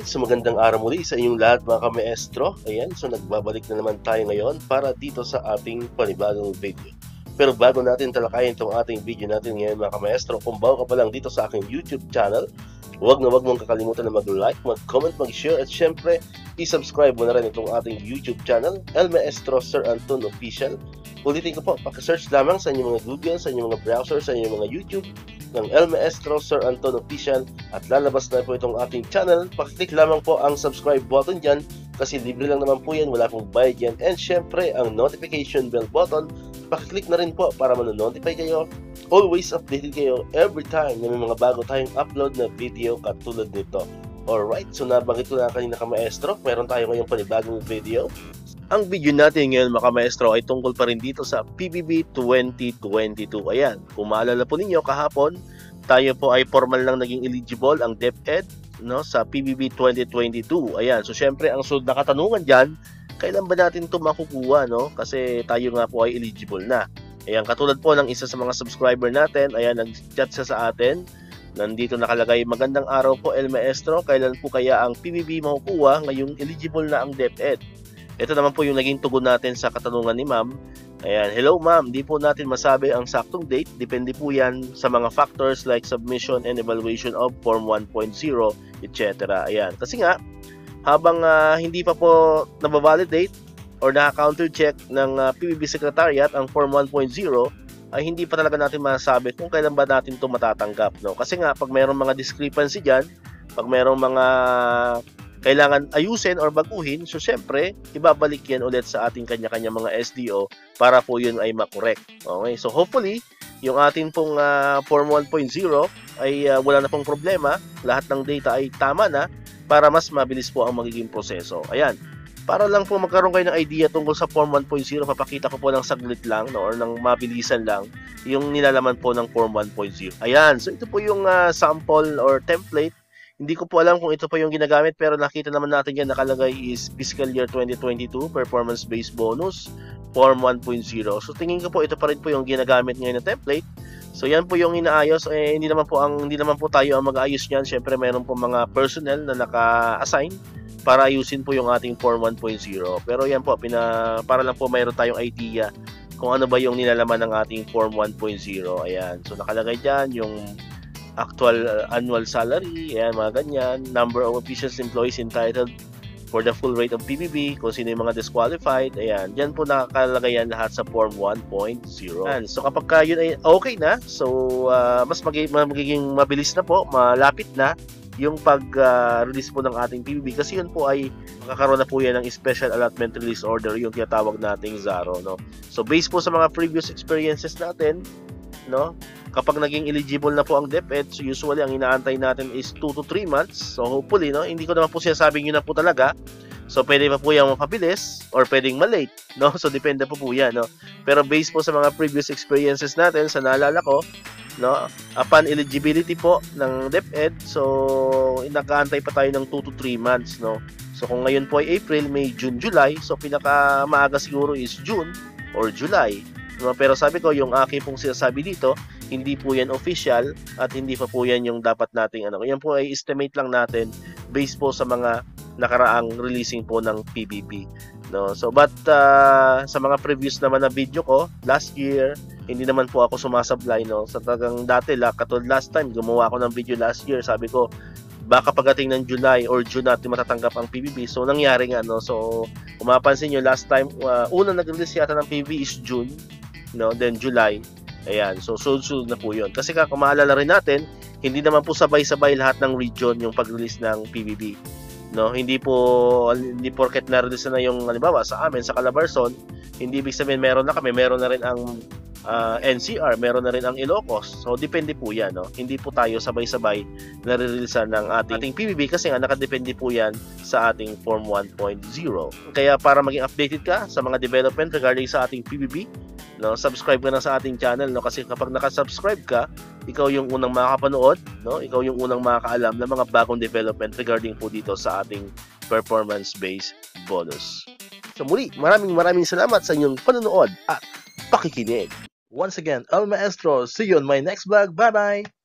Alright, so magandang araw muli sa inyong lahat mga kamaestro. Ayan, so nagbabalik na naman tayo ngayon para dito sa ating panibagong video. Pero bago natin talakayin itong ating video natin ngayon mga kamaestro, kung bago ka pa lang dito sa aking YouTube channel, huwag mong kakalimutan na mag-like, mag-comment, mag-share at syempre, i-subscribe mo na rin itong ating YouTube channel, El Maestro Sir Anton Official. Ulitin ko po, paki-search lamang sa inyong mga Google, sa inyong mga browser, sa inyong mga YouTube ng El Maestro Sir Anton Official at lalabas na po itong ating channel. Pakiclick lamang po ang subscribe button dyan kasi libre lang naman po yan, wala pong bayad yan. And syempre, ang notification bell button, pakiclick na rin po para manonotify kayo. Always updated kayo every time na may mga bago tayong upload na video katulad nito. Alright, so nabanggit ko na kanina kamaestro, meron tayo ngayong panibagong video. Ang video natin ngayon mga maestro ay tungkol pa rin dito sa PBB 2022. Ayan, kung maalala po ninyo kahapon, tayo po ay formal lang naging eligible ang DepEd no, sa PBB 2022. Ayan, so syempre ang sunod na katanungan dyan, kailan ba natin ito makukuha? No? Kasi tayo nga po ay eligible na. Ayan, katulad po ng isa sa mga subscriber natin, ayan, nag-chat siya sa atin. Nandito nakalagay, magandang araw po El Maestro, kailan po kaya ang PBB makukuha ngayong eligible na ang DepEd? Ito naman po yung naging tugon natin sa katanungan ni ma'am. Ayan, hello ma'am, di po natin masabi ang saktong date. Depende po yan sa mga factors like submission and evaluation of Form 1.0, etc. Ayan, kasi nga, habang hindi pa po nabavalidate or naka-counter-check ng PBB Secretariat ang Form 1.0, ay hindi pa talaga natin masasabi kung kailan ba natin ito matatanggap. No? Kasi nga, pag mayroong mga discrepancy dyan, pag mayroong mga kailangan ayusin or baguhin, so syempre, ibabalik yan ulit sa ating kanya-kanya mga SDO para po yun ay makorek. Okay? So hopefully, yung ating pong Form 1.0 ay wala na pong problema, lahat ng data ay tama na para mas mabilis po ang magiging proseso. Ayan, para lang po magkaroon kayo ng idea tungkol sa Form 1.0, papakita ko po ng saglit lang no, or ng mabilisan lang yung nilalaman po ng Form 1.0. Ayan, so ito po yung sample or template. Hindi ko po alam kung ito pa yung ginagamit pero nakita naman natin yan nakalagay is Fiscal Year 2022 Performance-Based Bonus Form 1.0. So tingin ko po ito pa rin po yung ginagamit ngayon na template. So yan po yung inaayos. Hindi naman po tayo ang mag-aayos niyan. Syempre mayroon po mga personnel na naka-assign para ayusin po yung ating Form 1.0. Pero yan po para lang po mayroon tayong idea kung ano ba yung nilalaman ng ating Form 1.0. Ayan. So nakalagay diyan yung actual annual salary, ayan, mga ganyan, number of officials employees entitled for the full rate of PBB, kung sino yung mga disqualified, ayan, dyan po nakakalagay yan lahat sa Form 1.0. Ayan, so kapag yun ay okay na, so mas magiging mabilis na po, malapit na yung pag-release po ng ating PBB kasi yun po ay makakaroon na po yan ng Special Allotment Release Order, yung tinatawag nating ZARO, no? So based po sa mga previous experiences natin, no, kapag naging eligible na po ang DepEd, so usually ang inaantay natin is 2 to 3 months. So hopefully, no, hindi ko naman po sinasabing yun na po talaga. So pwede pa po yung mapabilis or pwedeng malate, no? So depende po yan, no? Pero based po sa mga previous experiences natin, sa naalala ko, no, upon eligibility po ng DepEd, so nakaantay pa tayo ng 2 to 3 months, no? So kung ngayon po ay April, May, June, July, so pinaka maaga siguro is June or July. Pero sabi ko, yung aking pong sinasabi dito, hindi po yan official at hindi pa po yan yung dapat nating ano. Yan po ay estimate lang natin based po sa mga nakaraang releasing po ng PBB. No? So but sa mga previous naman na video ko, last year, hindi naman po ako sumasablay. No? Sa tagang dati, katulad last time, gumawa ako ng video last year, sabi ko, baka pagdating ng July or June natin matatanggap ang PBB. So nangyari nga, no? So kung mapapansin nyo, last time, unang nag-release yata ng PBB is June, no? Then July. Ayan, so sunod-sunod na po yun. Kasi kung maalala rin natin, hindi naman po sabay-sabay lahat ng region yung pag-release ng PBB. No? Hindi porket na-release na yung, halimbawa, sa amin, sa Calabarzon, hindi ibig sabihin meron na kami, meron na rin ang NCR, meron na rin ang Ilocos. So, depende po yan. No? Hindi po tayo sabay-sabay na-releasean ng ating PBB kasi nga nakadepende po yan sa ating Form 1.0. Kaya para maging updated ka sa mga development regarding sa ating PBB, no, subscribe ka na sa ating channel, no, kasi kapag naka-subscribe ka, ikaw yung unang makakapanood, no, ikaw yung unang makakaalam ng mga bagong development regarding po dito sa ating performance-based bonus. So muli, maraming salamat sa inyong panonood at pakikinig. Once again, El Maestro. See you on my next vlog. Bye-bye!